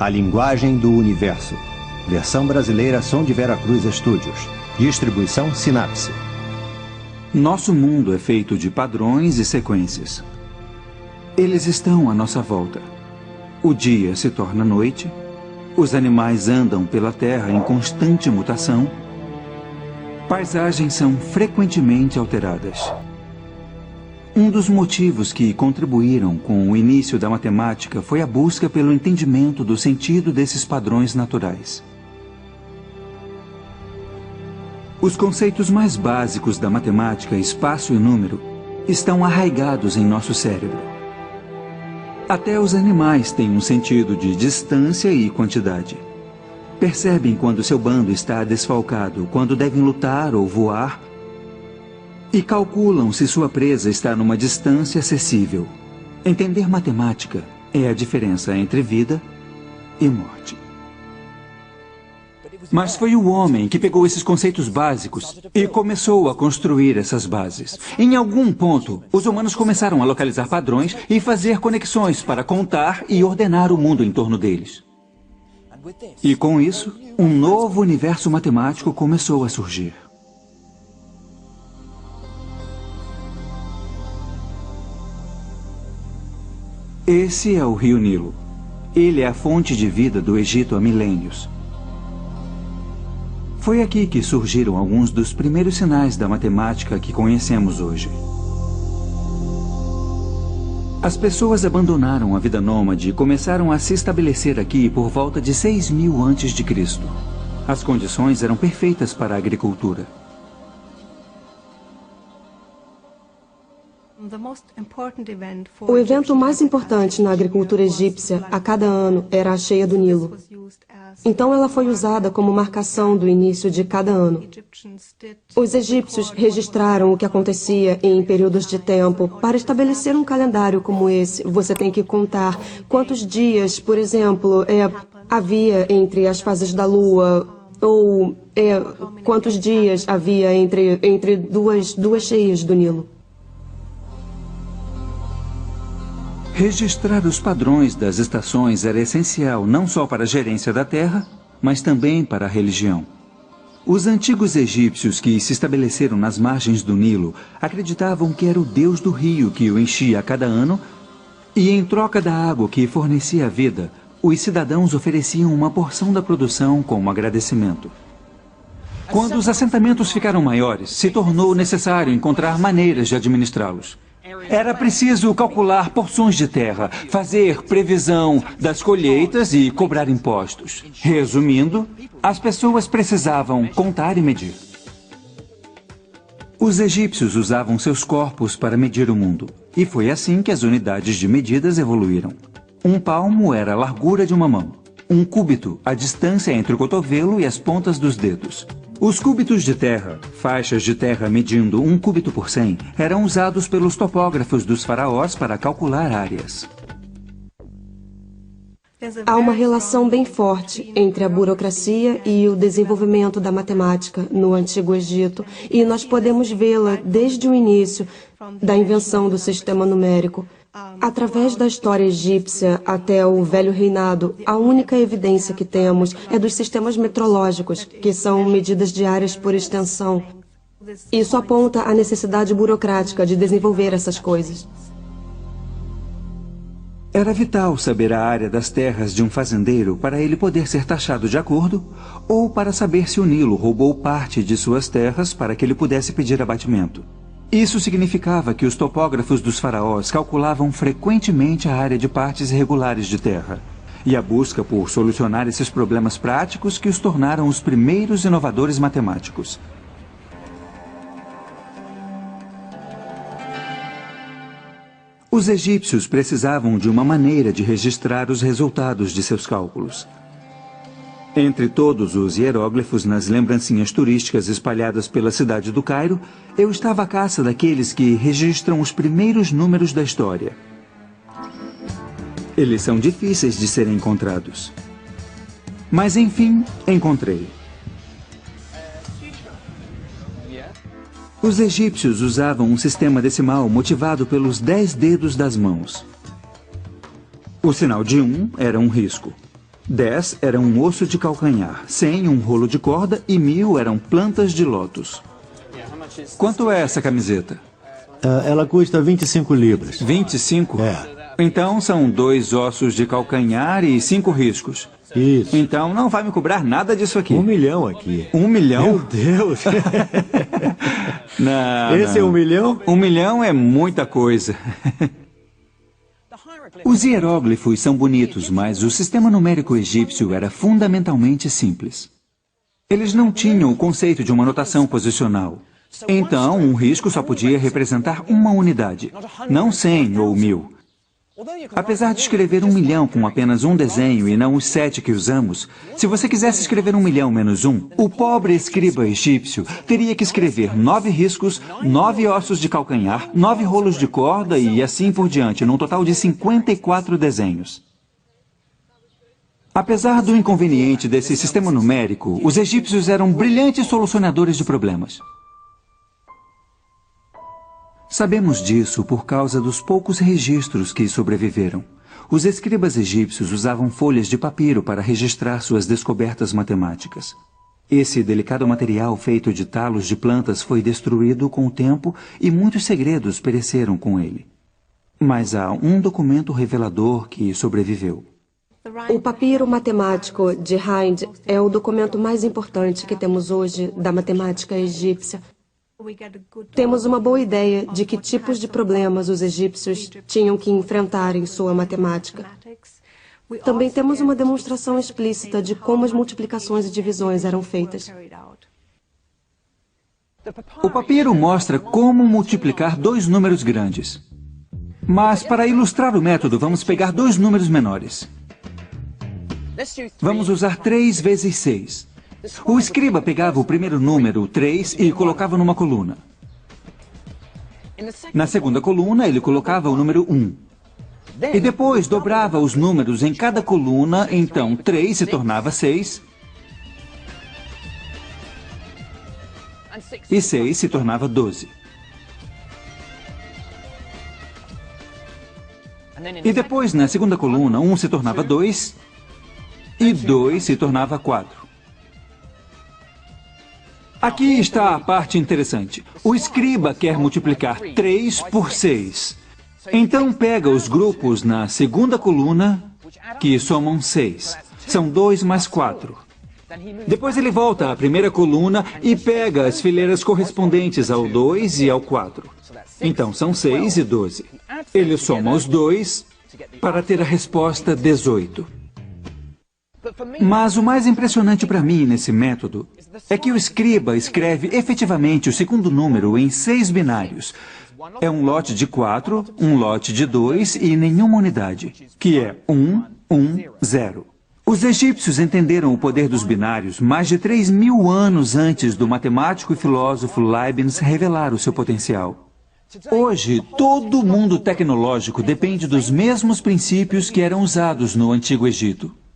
A Linguagem do Universo. Versão brasileira Som de Veracruz Studios. Distribuição Sinapse. Nosso mundo é feito de padrões e sequências. Eles estão à nossa volta. O dia se torna noite, os animais andam pela terra em constante mutação, paisagens são frequentemente alteradas. Um dos motivos que contribuíram com o início da matemática foi a busca pelo entendimento do sentido desses padrões naturais. Os conceitos mais básicos da matemática, espaço e número, estão arraigados em nosso cérebro. Até os animais têm um sentido de distância e quantidade. Percebem quando seu bando está desfalcado, quando devem lutar ou voar, e calculam se sua presa está numa distância acessível. Entender matemática é a diferença entre vida e morte. Mas foi o homem que pegou esses conceitos básicos e começou a construir essas bases. Em algum ponto, os humanos começaram a localizar padrões e fazer conexões para contar e ordenar o mundo em torno deles. E com isso, um novo universo matemático começou a surgir. Esse é o Rio Nilo. Ele é a fonte de vida do Egito há milênios. Foi aqui que surgiram alguns dos primeiros sinais da matemática que conhecemos hoje. As pessoas abandonaram a vida nômade e começaram a se estabelecer aqui por volta de 6.000 a.C. As condições eram perfeitas para a agricultura. O evento mais importante na agricultura egípcia a cada ano era a cheia do Nilo. Então ela foi usada como marcação do início de cada ano. Os egípcios registraram o que acontecia em períodos de tempo. Para estabelecer um calendário como esse, você tem que contar quantos dias, por exemplo, havia entre as fases da lua, ou quantos dias havia entre duas cheias do Nilo. Registrar os padrões das estações era essencial não só para a gerência da terra, mas também para a religião. Os antigos egípcios que se estabeleceram nas margens do Nilo acreditavam que era o deus do rio que o enchia a cada ano e, em troca da água que fornecia a vida, os cidadãos ofereciam uma porção da produção como agradecimento. Quando os assentamentos ficaram maiores, se tornou necessário encontrar maneiras de administrá-los. Era preciso calcular porções de terra, fazer previsão das colheitas e cobrar impostos. Resumindo, as pessoas precisavam contar e medir. Os egípcios usavam seus corpos para medir o mundo. E foi assim que as unidades de medidas evoluíram. Um palmo era a largura de uma mão. Um cúbito, a distância entre o cotovelo e as pontas dos dedos. Os cúbitos de terra, faixas de terra medindo 1 cúbito por 100, eram usados pelos topógrafos dos faraós para calcular áreas. Há uma relação bem forte entre a burocracia e o desenvolvimento da matemática no Antigo Egito, e nós podemos vê-la desde o início da invenção do sistema numérico. Através da história egípcia até o Velho Reinado, a única evidência que temos é dos sistemas metrológicos, que são medidas diárias por extensão. Isso aponta a necessidade burocrática de desenvolver essas coisas. Era vital saber a área das terras de um fazendeiro para ele poder ser taxado de acordo, ou para saber se o Nilo roubou parte de suas terras para que ele pudesse pedir abatimento. Isso significava que os topógrafos dos faraós calculavam frequentemente a área de partes irregulares de terra. E a busca por solucionar esses problemas práticos que os tornaram os primeiros inovadores matemáticos. Os egípcios precisavam de uma maneira de registrar os resultados de seus cálculos. Entre todos os hieróglifos nas lembrancinhas turísticas espalhadas pela cidade do Cairo, eu estava à caça daqueles que registram os primeiros números da história. Eles são difíceis de serem encontrados. Mas, enfim, encontrei. Os egípcios usavam um sistema decimal motivado pelos 10 dedos das mãos. O sinal de 1 era um risco. 10 era um osso de calcanhar, 100 um rolo de corda e 1000 eram plantas de lótus. Quanto é essa camiseta? Ela custa 25 libras. 25? É. Então são 2 ossos de calcanhar e 5 riscos. Isso. Então não vai me cobrar nada disso aqui. 1 milhão aqui. 1 milhão? Meu Deus! Não, Esse é 1 milhão? 1 milhão é muita coisa. Os hieróglifos são bonitos, mas o sistema numérico egípcio era fundamentalmente simples. Eles não tinham o conceito de uma notação posicional. Então, um risco só podia representar uma unidade, não 100 ou 1000. Apesar de escrever 1 milhão com apenas um desenho e não os 7 que usamos, se você quisesse escrever 1 milhão menos 1, o pobre escriba egípcio teria que escrever 9 riscos, 9 ossos de calcanhar, 9 rolos de corda e assim por diante, num total de 54 desenhos. Apesar do inconveniente desse sistema numérico, os egípcios eram brilhantes solucionadores de problemas. Sabemos disso por causa dos poucos registros que sobreviveram. Os escribas egípcios usavam folhas de papiro para registrar suas descobertas matemáticas. Esse delicado material feito de talos de plantas foi destruído com o tempo e muitos segredos pereceram com ele. Mas há um documento revelador que sobreviveu. O papiro matemático de Hind é o documento mais importante que temos hoje da matemática egípcia. Temos uma boa ideia de que tipos de problemas os egípcios tinham que enfrentar em sua matemática. Também temos uma demonstração explícita de como as multiplicações e divisões eram feitas. O papiro mostra como multiplicar 2 números grandes. Mas, para ilustrar o método, vamos pegar 2 números menores. Vamos usar 3 vezes 6. O escriba pegava o primeiro número, 3, e colocava numa coluna. Na segunda coluna, ele colocava o número 1. E depois dobrava os números em cada coluna, então 3 se tornava 6. E 6 se tornava 12. E depois, na segunda coluna, 1 se tornava 2. E 2 se tornava 4. Aqui está a parte interessante. O escriba quer multiplicar 3 por 6. Então pega os grupos na segunda coluna, que somam 6. São 2 mais 4. Depois ele volta à primeira coluna e pega as fileiras correspondentes ao 2 e ao 4. Então são 6 e 12. Ele soma os 2 para ter a resposta 18. Mas o mais impressionante para mim nesse método é que o escriba escreve efetivamente o segundo número em 6 binários. É um lote de 4, um lote de 2 e nenhuma unidade, que é 1, 1, 0. Os egípcios entenderam o poder dos binários mais de 3.000 anos antes do matemático e filósofo Leibniz revelar o seu potencial. Hoje, todo o mundo tecnológico depende dos mesmos princípios que eram usados no Antigo Egito.